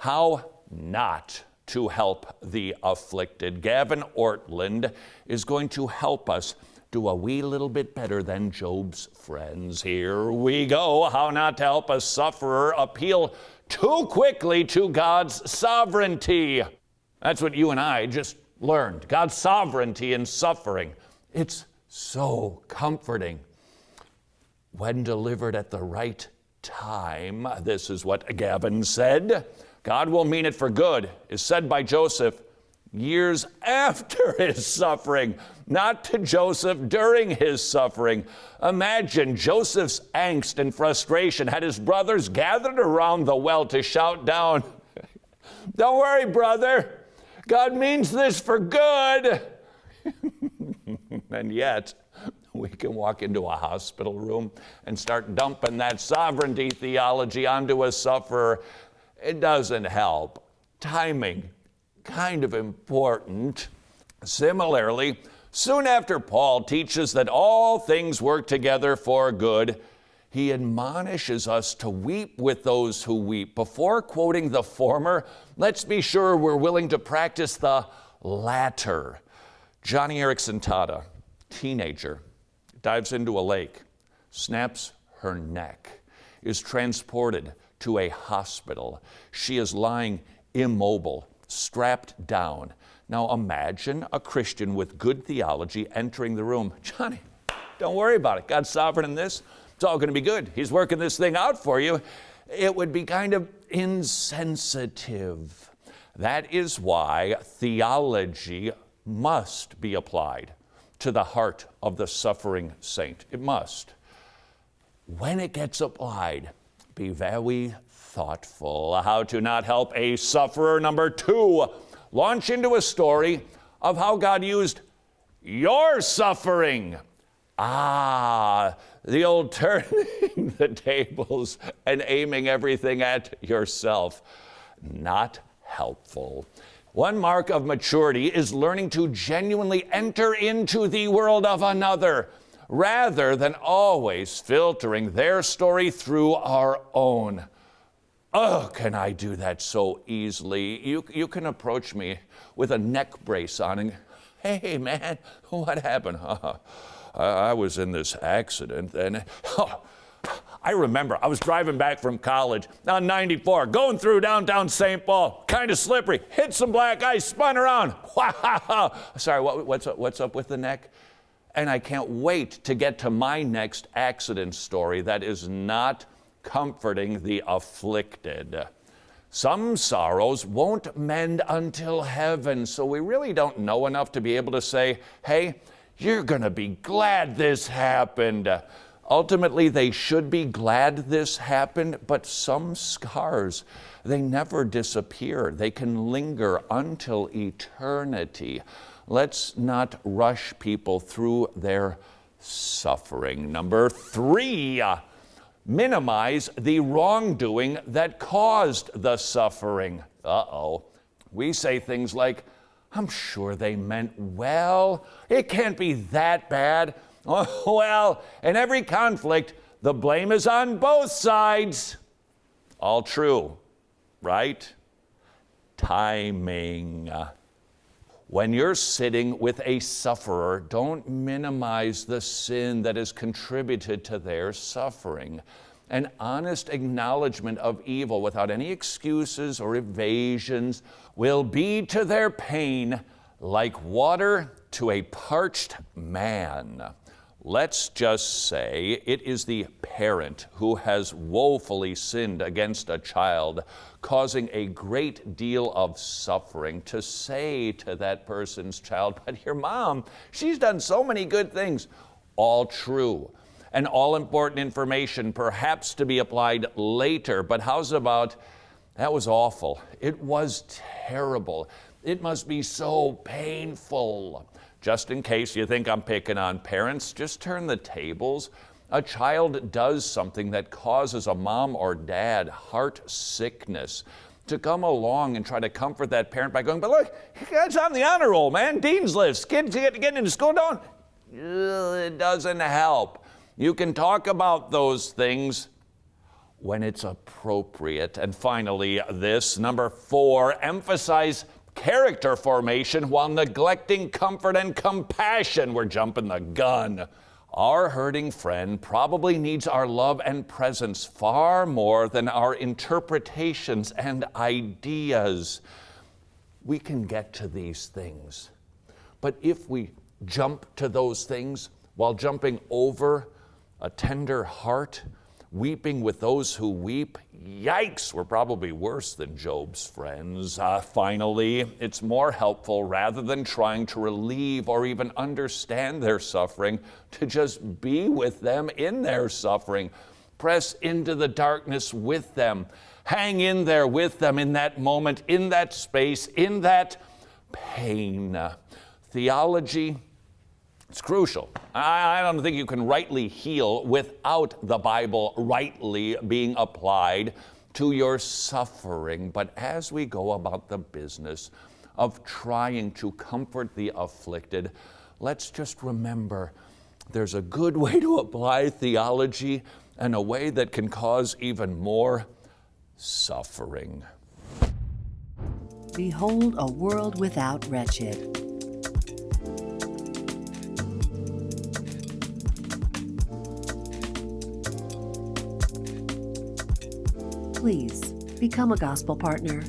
How not to help the afflicted. Gavin Ortland is going to help us do a wee little bit better than Job's friends. Here we go. How not to help a sufferer appeal too quickly to God's sovereignty. That's what you and I just learned. God's sovereignty in suffering. It's so comforting. When delivered at the right time, this is what Gavin said, God will mean it for good, is said by Joseph years after his suffering, not to Joseph during his suffering. Imagine Joseph's angst and frustration had his brothers gathered around the well to shout down, "Don't worry, brother, God means this for good." And yet, we can walk into a hospital room and start dumping that sovereignty theology onto a sufferer. It doesn't help. Timing, kind of important. Similarly, soon after Paul teaches that all things work together for good, he admonishes us to weep with those who weep. Before quoting the former, let's be sure we're willing to practice the latter. Johnny Erickson Tada, teenager, dives into a lake, snaps her neck, is transported to a hospital. She is lying immobile, strapped down. Now imagine a Christian with good theology entering the room. "Johnny, don't worry about it. God's sovereign in this. It's all going to be good. He's working this thing out for you." It would be kind of insensitive. That is why theology must be applied to the heart of the suffering saint. It must. When it gets applied, be very thoughtful. How to not help a sufferer. Number 2, launch into a story of how God used your suffering. The old turning the tables and aiming everything at yourself. Not helpful. One mark of maturity is learning to genuinely enter into the world of another, rather than always filtering their story through our own. Oh, can I do that so easily? You can approach me with a neck brace on and, "Hey, man, what happened?" I was in this accident, and I remember I was driving back from college on 94, going through downtown St. Paul, kind of slippery, hit some black ice, spun around. Wow. Sorry, what's up with the neck? And I can't wait to get to my next accident story that is not comforting the afflicted. Some sorrows won't mend until heaven, so we really don't know enough to be able to say, "Hey, you're going to be glad this happened." Ultimately, they should be glad this happened, but some scars, they never disappear. They can linger until eternity. Let's not rush people through their suffering. Number 3, minimize the wrongdoing that caused the suffering. We say things like, "I'm sure they meant well. It can't be that bad." Oh, well, in every conflict, the blame is on both sides. All true, right? Timing. When you're sitting with a sufferer, don't minimize the sin that has contributed to their suffering. An honest acknowledgement of evil without any excuses or evasions will be to their pain like water to a parched man. Let's just say it is the parent who has woefully sinned against a child, causing a great deal of suffering, to say to that person's child, "But your mom, she's done so many good things." All true, and all important information, perhaps to be applied later. But how's about, "That was awful. It was terrible. It must be so painful." Just in case you think I'm picking on parents, just turn the tables. A child does something that causes a mom or dad heart sickness. To come along and try to comfort that parent by going, "But look, it's on the honor roll, man. Dean's list. Kids get into school, don't." It doesn't help. You can talk about those things when it's appropriate. And finally, this, number 4, emphasize character formation while neglecting comfort and compassion. We're jumping the gun. Our hurting friend probably needs our love and presence far more than our interpretations and ideas. We can get to these things, but if we jump to those things while jumping over a tender heart, weeping with those who weep, yikes, we're probably worse than Job's friends. Finally, it's more helpful, rather than trying to relieve or even understand their suffering, to just be with them in their suffering. Press into the darkness with them. Hang in there with them in that moment, in that space, in that pain. Theology, it's crucial. I don't think you can rightly heal without the Bible rightly being applied to your suffering. But as we go about the business of trying to comfort the afflicted, let's just remember there's a good way to apply theology and a way that can cause even more suffering. Behold a world without Wretched. Please become a gospel partner